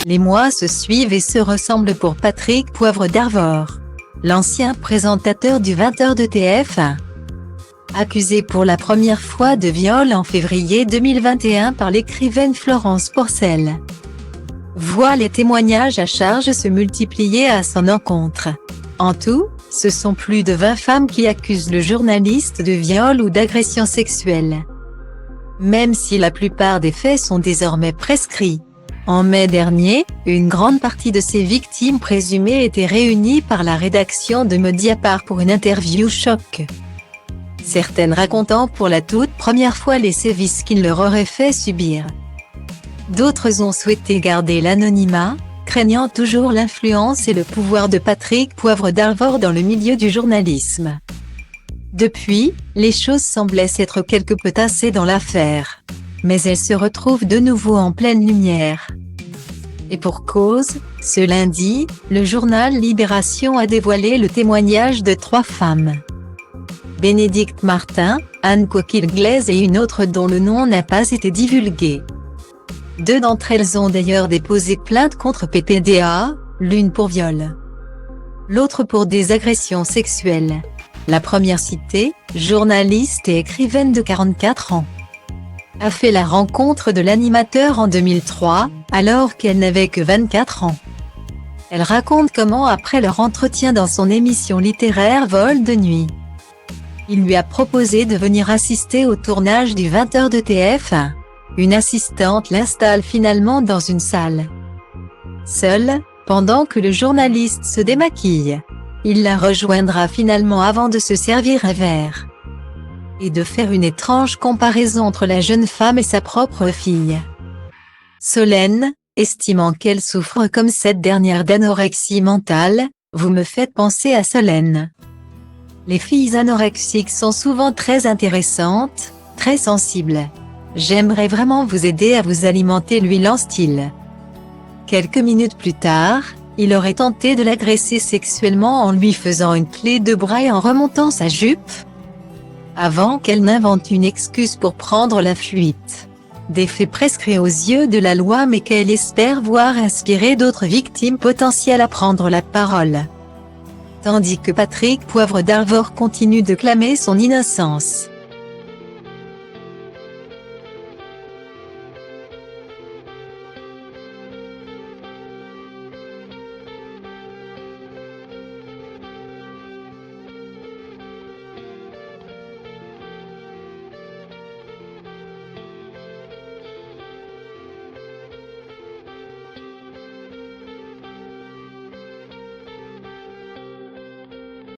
Les mois se suivent et se ressemblent pour Patrick Poivre d'Arvor, l'ancien présentateur du 20h de TF1. Accusé pour la première fois de viol en février 2021 par l'écrivaine Florence Porcel, voit les témoignages à charge se multiplier à son encontre. En tout, ce sont plus de 20 femmes qui accusent le journaliste de viol ou d'agression sexuelle. Même si la plupart des faits sont désormais prescrits. En mai dernier, une grande partie de ces victimes présumées étaient réunies par la rédaction de Mediapart pour une interview choc. Certaines racontant pour la toute première fois les sévices qu'il leur aurait fait subir. D'autres ont souhaité garder l'anonymat, craignant toujours l'influence et le pouvoir de Patrick Poivre d'Arvor dans le milieu du journalisme. Depuis, les choses semblaient s'être quelque peu tassées dans l'affaire. Mais elles se retrouvent de nouveau en pleine lumière. Et pour cause, ce lundi, le journal Libération a dévoilé le témoignage de 3 femmes. Bénédicte Martin, Anne Coquille-Glaise et une autre dont le nom n'a pas été divulgué. 2 d'entre elles ont d'ailleurs déposé plainte contre PPDA, l'une pour viol, l'autre pour des agressions sexuelles. La première citée, journaliste et écrivaine de 44 ans, a fait la rencontre de l'animateur en 2003, alors qu'elle n'avait que 24 ans. Elle raconte comment après leur entretien dans son émission littéraire Vol de nuit, il lui a proposé de venir assister au tournage du 20h de TF1. Une assistante l'installe finalement dans une salle. Seule, pendant que le journaliste se démaquille. Il la rejoindra finalement avant de se servir un verre et de faire une étrange comparaison entre la jeune femme et sa propre fille. Solène, estimant qu'elle souffre comme cette dernière d'anorexie mentale, vous me faites penser à Solène. Les filles anorexiques sont souvent très intéressantes, très sensibles. J'aimerais vraiment vous aider à vous alimenter, lui lance-t-il. Quelques minutes plus tard, il aurait tenté de l'agresser sexuellement en lui faisant une clé de bras et en remontant sa jupe, avant qu'elle n'invente une excuse pour prendre la fuite. Des faits prescrits aux yeux de la loi mais qu'elle espère voir inspirer d'autres victimes potentielles à prendre la parole. Tandis que Patrick Poivre d'Arvor continue de clamer son innocence.